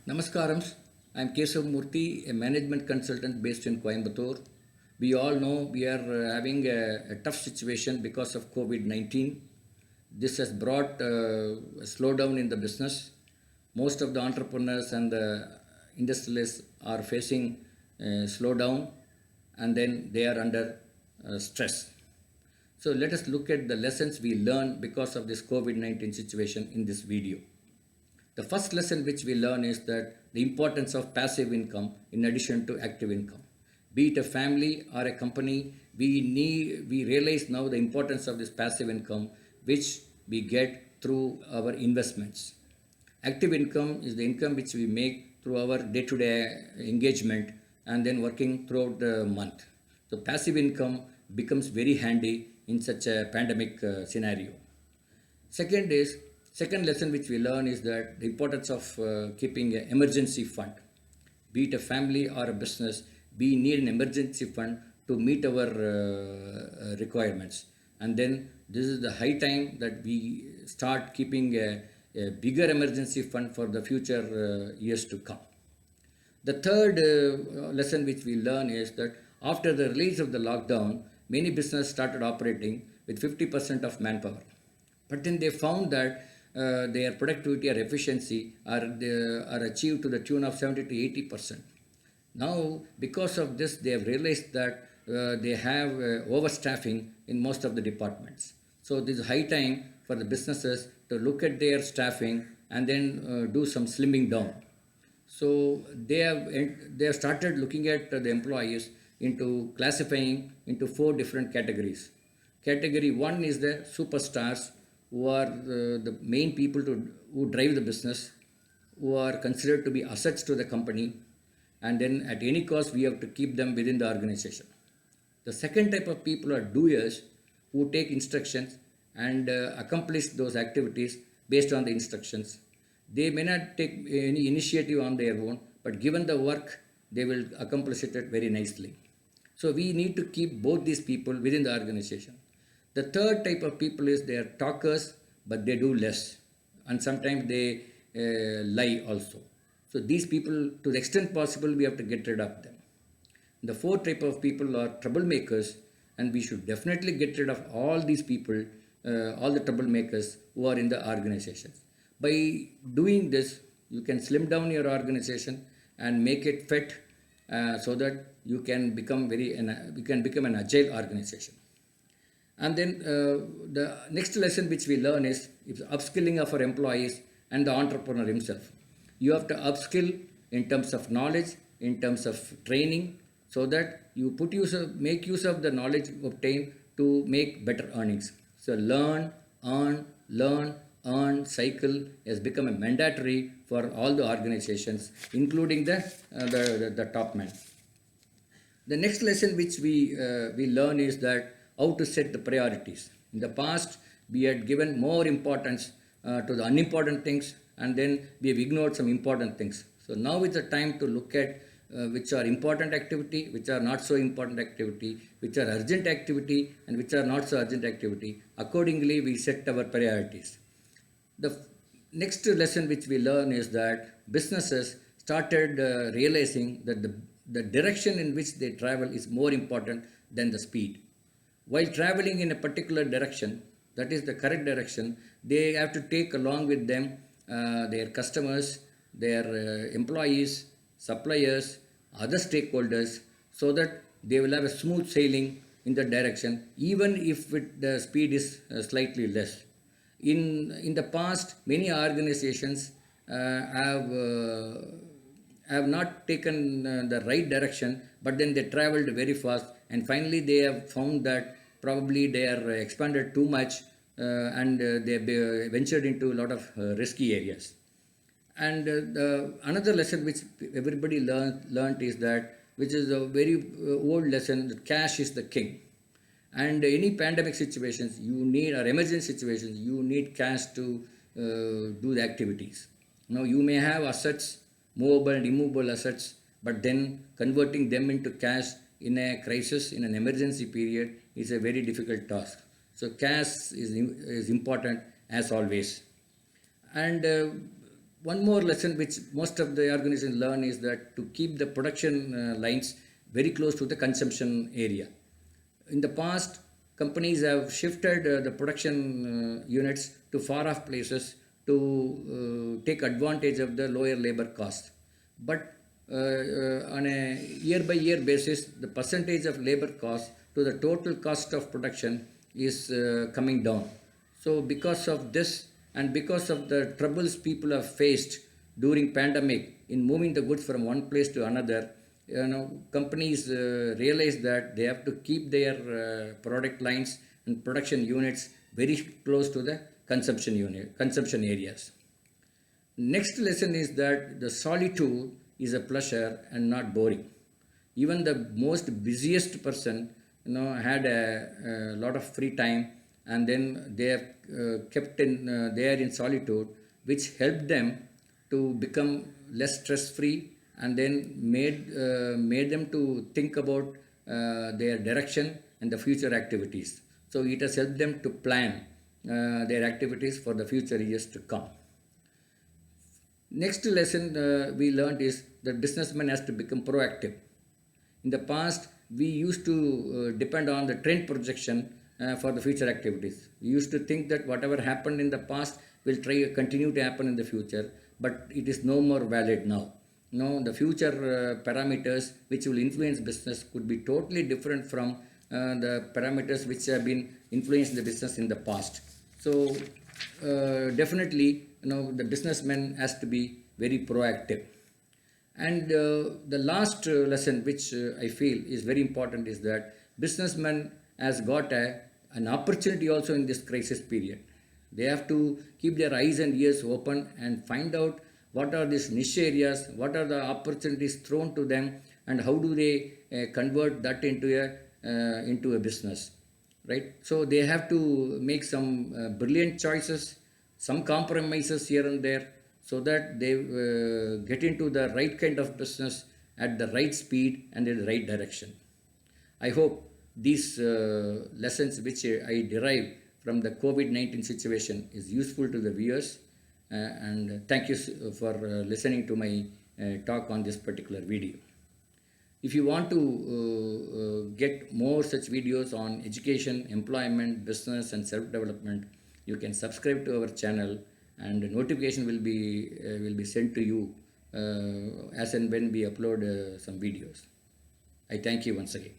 Namaskaram. I am Kesav Murthy, a management consultant based in Coimbatore. We all know we are having a tough situation because of COVID-19. This has brought a slowdown in the business. Most of the entrepreneurs and the industrialists are facing slowdown, and then they are under stress. So let us look at the lessons we learned because of this COVID-19 situation in this video. The first lesson which we learn is that the importance of passive income in addition to active income. Be it a family or a company, we realize now the importance of this passive income which we get through our investments. Active income is the income which we make through our day-to-day engagement and then working throughout the month. So passive income becomes very handy in such a pandemic scenario. Second lesson which we learn is that the importance of keeping an emergency fund. Be it a family or a business, we need an emergency fund to meet our requirements. And then this is the high time that we start keeping a bigger emergency fund for the future years to come. The third lesson which we learn is that after the release of the lockdown, many businesses started operating with 50% of manpower. But then they found that their productivity or efficiency are achieved to the tune of 70 to 80%. Now, because of this, they have realized that they have overstaffing in most of the departments. So this is high time for the businesses to look at their staffing and then do some slimming down. So they have started looking at the employees into classifying into 4 different categories. Category 1 is the superstars, who are the main people who drive the business, who are considered to be assets to the company, and then at any cost we have to keep them within the organization. The second type of people are doers, who take instructions and accomplish those activities based on the instructions. They may not take any initiative on their own, but given the work, they will accomplish it very nicely. So we need to keep both these people within the organization. The third type of people is they are talkers, but they do less, and sometimes they lie also. So these people, to the extent possible, we have to get rid of them. The fourth type of people are troublemakers, and we should definitely get rid of all these people, all the troublemakers who are in the organizations. By doing this, you can slim down your organization and make it fit so that you can become an agile organization. And then the next lesson which we learn is upskilling of our employees and the entrepreneur himself. You have to upskill in terms of knowledge, in terms of training, so that you make use of the knowledge obtained to make better earnings. So learn, earn cycle has become a mandatory for all the organizations, including the top men. The next lesson which we learn is that how to set the priorities. In the past, we had given more importance to the unimportant things, and then we have ignored some important things. So now is the time to look at which are important activity, which are not so important activity, which are urgent activity, and which are not so urgent activity. Accordingly, we set our priorities. The next lesson which we learn is that businesses started realizing that the direction in which they travel is more important than the speed. While traveling in a particular direction, that is the correct direction, they have to take along with them their customers, their employees, suppliers, other stakeholders, so that they will have a smooth sailing in that direction, even if the speed is slightly less. In the past, many organizations have not taken the right direction, but then they traveled very fast, and finally they have found that probably they are expanded too much and they ventured into a lot of risky areas. And another lesson which everybody learned is that, which is a very old lesson, that cash is the king. And any pandemic situations you need, or emergency situations, you need cash to do the activities. Now you may have assets, movable and immovable assets, but then converting them into cash in a crisis, in an emergency period, is a very difficult task. So cash is important as always. And One more lesson which most of the organizations learn is that to keep the production lines very close to the consumption area. In the past, companies have shifted the production units to far off places to take advantage of the lower labor cost. But on a year by year basis, the percentage of labor cost to the total cost of production is coming down. So because of this and because of the troubles people have faced during pandemic in moving the goods from one place to another, companies realize that they have to keep their product lines and production units very close to the consumption areas. Next lesson is that the solitude is a pleasure and not boring. Even the most busiest person, had a lot of free time, and then they have kept in they are in solitude, which helped them to become less stress free, and then made them to think about their direction and the future activities. So it has helped them to plan their activities for the future years to come. Next lesson we learned is that businessman has to become proactive. In the past, we used to depend on the trend projection for the future activities. We used to think that whatever happened in the past will continue to happen in the future, but it is no more valid now. The future parameters which will influence business could be totally different from the parameters which have been influenced the business in the past. So definitely, the businessman has to be very proactive. And the last lesson which I feel is very important is that businessman has got an opportunity also in this crisis period. They have to keep their eyes and ears open and find out what are these niche areas, what are the opportunities thrown to them, and how do they convert that into a business, right? So they have to make some brilliant choices, some compromises here and there, so that they get into the right kind of business at the right speed and in the right direction. I hope these lessons which I derive from the COVID-19 situation is useful to the viewers, and thank you for listening to my talk on this particular video. If you want to get more such videos on education, employment, business and self-development, you can subscribe to our channel, and notification will be sent to you as and when we upload some videos. I thank you once again.